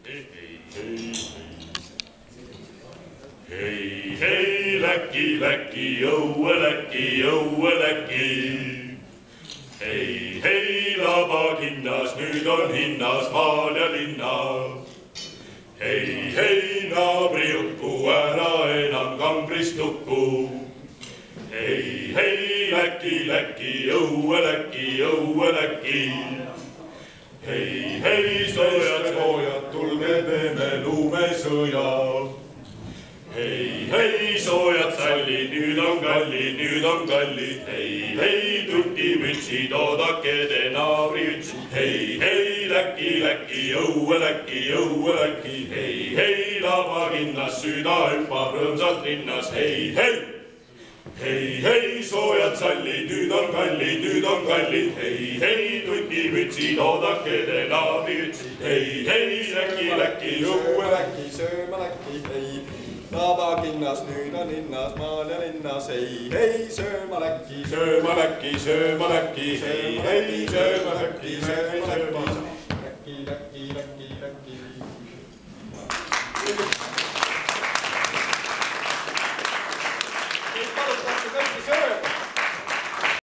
Hei, hei, Läki, Läki, jõue Läki. Hei, hei, labakinnas, nüüd on hinnas maal ja linnas. Hei, hei, naabri juku, ära enam kambrist nuku. Hei, hei, Läki, Läki, jõue Läki. Hei, hei, soojad, tulge teeme luumesõja. Hei, hei, soojad sallid, nüüd on kallid. Hei, hei, tutimütsid, oodake te naabri ütsid. Hei, hei, Läki, jõue Läki. Hei, hei, labakinnas, süda hüppab rõõmsalt linnas. Hei, hei. Hei, hei, soojad sallid, nüüd on kallid. Hei, hei, tutimütsid, oodake te naabri ütsid. Hei, hei, Läki, jõue Läki, sööma Läki, hei. Labakinnas, nüüd on linnas, maal ja linnas. Hei, hei, sööma Läki. Sööma Läki. Hei, hei, sööma Läki.